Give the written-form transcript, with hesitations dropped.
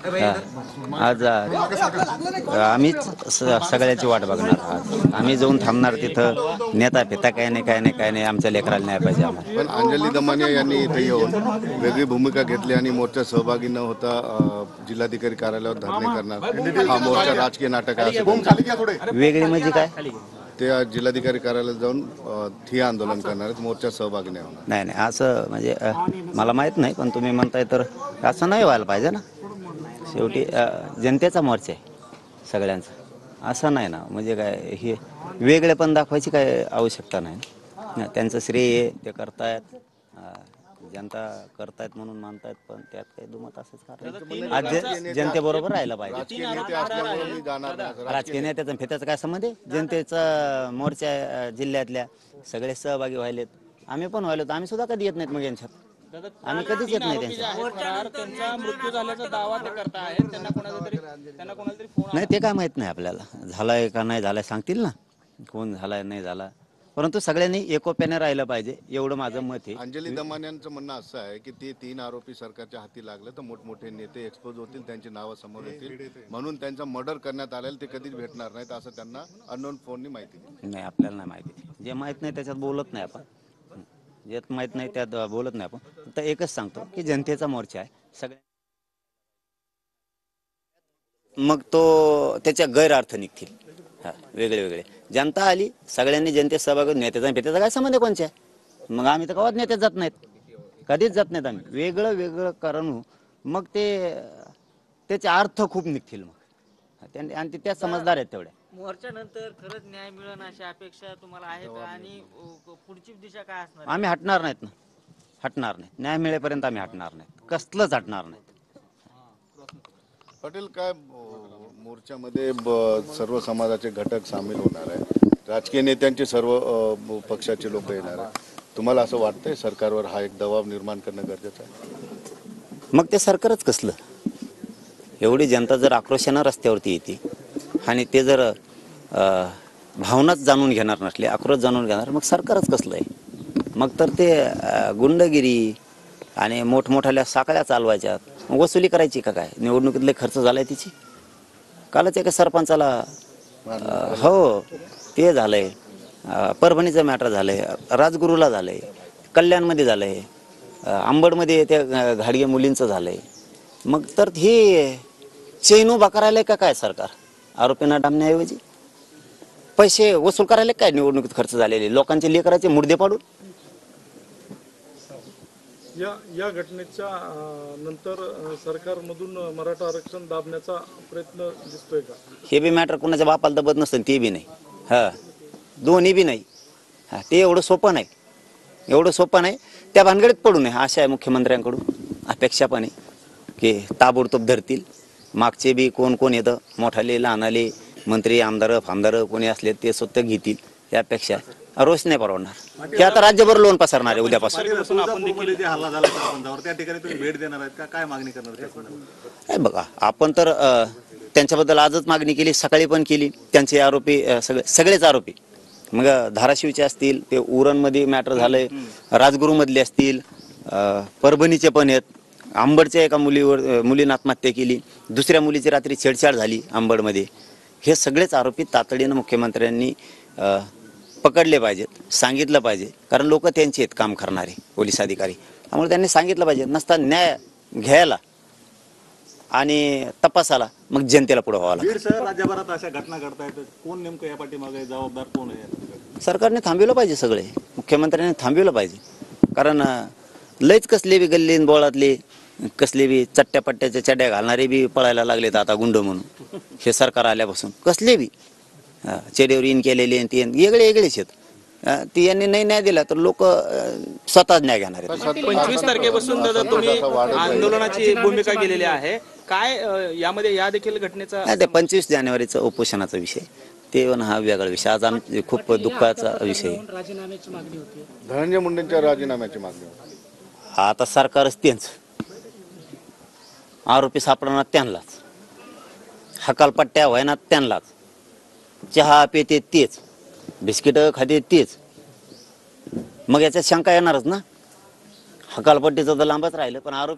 आज आम्हीच सगळ्याची वाट बघणार आहात. आम्ही जाऊन थांबणार तिथं. नेता पिता काय नाही आमच्या लेकराला न्याय पाहिजे आम्हाला. पण अंजली दमानिया यांनी इथे येऊन वेगळी भूमिका घेतली आणि मोर्चा सहभागी न होता जिल्हाधिकारी कार्यालयावर धरणे करणार. हा मोर्चा राजकीय नाटक आहे असं वेगळी म्हणजे काय? ते आज जिल्हाधिकारी कार्यालयात जाऊन ठिय्या आंदोलन करणार आहेत. मोर्चा सहभागी नाही होणार. नाही असं म्हणजे मला माहीत नाही, पण तुम्ही म्हणताय तर असं नाही व्हायला पाहिजे ना. शेवटी जनतेचा मोर्चा आहे सगळ्यांचा, असं नाही ना. म्हणजे काय हे वेगळे पण दाखवायची काय आवश्यकता नाही. त्यांचं श्रेय आहे, ते करतायत, जनता करतायत म्हणून मानतायत, पण त्यात काही दुमत असंच कारण आज जनतेबरोबर राहायला पाहिजे. राजकीय नेत्याचा फेत्याचा काय संबंध आहे? जनतेचा मोर्चा जिल्ह्यातल्या सगळे सहभागी व्हायलेत, आम्ही पण व्हायलो. आम्ही सुद्धा कधी येत नाहीत मग यांच्यात, आम्ही कधीच येत नाही त्यांचा मृत्यू झाल्याचा दावा ते करता आहेत. त्यांना कोणाला तरी फोन नाही, ते काय माहित नाही आपल्याला. झालाय का नाही झालाय सांगतील ना, कोण झालाय नाही झाला. परंतु सगळ्यांनी एकोप्याने राहिलं पाहिजे, एवढं माझं मत आहे. अंजली दमानियांचं म्हणणं असं आहे की ते 3 आरोपी सरकारच्या हाती लागले तर मोठमोठे नेते एक्सपोज होतील, त्यांची नावं समोर येतील, म्हणून त्यांचा मर्डर करण्यात आलेलं ते कधीच भेटणार नाहीत असं त्यांना अननोन फोननी माहिती दिली. नाही, आपल्याला नाही माहिती. जे माहित नाही त्याच्यात बोलत नाही आपण. जे माहित नाही त्यात बोलत नाही आपण. फक्त एकच सांगतो की जनतेचा मोर्चा आहे सगळ्या, मग तो त्याच्या गैरअर्थ निघतील. वेगळे जनता आली, सगळ्यांनी जनतेत सहभागी. नेत्याचा भेटायचा काय संबंध आहे कोणच्या? मग आम्ही तर कवाच नेत्यात जात नाहीत, कधीच जात नाहीत आम्ही. वेगळं कारण मग ते त्याचे अर्थ खूप निघतील मग. आणि ते त्या समजदार आहेत तेवढ्या. मोर्चानंतर खरंच न्याय मिळेल अशी अपेक्षा तुम्हाला आहे का? आणि पुढची दिशा काय असणार? आम्ही हटणार नाहीत ना, हटणार नाही. न्याय मिळेपर्यंत आम्ही हटणार नाहीत, कसलंच हटणार नाहीत. पाटील, काय मोर्चामध्ये सर्व समाजाचे घटक सामील होणार आहे, राजकीय नेत्यांचे सर्व पक्षाचे लोक येणार आहे. तुम्हाला असं वाटतंय सरकारवर हा एक दबाव निर्माण करणं गरजेचं आहे? मग ते सरकारच कसलं? एवढी जनता जर आक्रोशानं रस्त्यावरती येते आणि ते जर भावनाच जाणून घेणार नसले, आक्रोश जाणून घेणार, मग सरकारच कसलं आहे? मग तर ते गुंडगिरी आणि मोठमोठ्याल्या साखळ्या चालवायच्या, वसुली करायची का काय? निवडणुकीतले खर्च झालाय तिची. कालच एका सरपंचाला हो ते झालंय, परभणीचं मॅटर झालंय, राजगुरूला झालंय, कल्याणमध्ये झालंय, अंबडमध्ये त्या घाडगे मुलींचं झालंय. मग तर हे चैन उभा करायला का काय सरकार? आरोपींना डांबण्याऐवजी पैसे वसूल करायला काय? निवडणुकीत खर्च झालेले लोकांचे लेकराचे मुर्दे पाडून. या घटनेच्या नंतर सरकारमधून मराठा आरक्षण दाबण्याचा प्रयत्न दिसतोय का? हे बी मॅटर कोणाच्या बापाला दबत नसतं, ते बी नाही. दोन्ही बी नाही. ते एवढं सोपं नाही. त्या भानगडीत पडू नये आशा आहे मुख्यमंत्र्यांकडून. अपेक्षा पण आहे की ताबडतोब धरतील. मागचे बी कोण येतं, मोठाले लहानाले मंत्री आमदार फामदार कोणी असले ते स्वतः घेतील, यापेक्षा रोष नाही परवडणार. ते आता राज्यभर लोन पसरणार आहे उद्यापासून. बघा, आपण तर त्यांच्याबद्दल आजच मागणी केली, सकाळी पण केली. त्यांचे आरोपी सगळेच आरोपी, मग धाराशिवचे असतील, ते उरणमध्ये मॅटर झालंय, राजगुरूमधले असतील, परभणीचे पण आहेत. अंबडच्या एका मुलीनं आत्महत्या केली, दुसऱ्या मुलीची रात्री छेडछाड झाली अंबडमध्ये. हे सगळेच आरोपी तातडीनं मुख्यमंत्र्यांनी पकडले पाहिजेत, सांगितलं पाहिजे. कारण लोक त्यांचे आहेत काम करणारे पोलीस अधिकारी, त्यामुळे त्यांनी सांगितलं पाहिजे. नसता न्याय घ्यायला आणि तपासाला मग जनतेला पुढे व्हावं लागतं. राज्यभरात अशा घटना घडतायत, कोण नेमकं या पाठीमागे जबाबदार कोण आहे? सरकारने थांबवलं पाहिजे, सगळे मुख्यमंत्र्यांनी थांबवलं पाहिजे. कारण लयच कसले बी गल्ली बोळातले कसले बी चट्ट्या पट्ट्याच्या चड्या घालणारे बी पळायला लागलेत आता गुंड म्हणून. हे सरकार आल्यापासून कसले बी चेडीवर इन केलेले ते वेगळेच आहेत. ती यांनी नाही न्याय दिला तर लोक स्वतःच न्याय घेणार आहेत. 25 तारखेपासून दादा तुम्ही आंदोलनाची भूमिका केलेली आहे, काय यामध्ये या देखील घटनेचा? ते 25 जानेवारीचा उपोषणाचा विषय, ते हा वेगळा विषय. आज आमचे खूप दुःखाचा विषय. धनंजय मुंडेंच्या राजीनाम्याची मागणी होती. आता सरकारच त्यांच, आरोपी सापडणार त्यांनाच, हकालपट्ट्या व्हायनात त्यांनाच, चहा पिते तेच, बिस्किट खाते तेच. मग याच्यात शंका येणारच ना. हकालपट्टीचं तर लांबच राहिलं, पण आरोप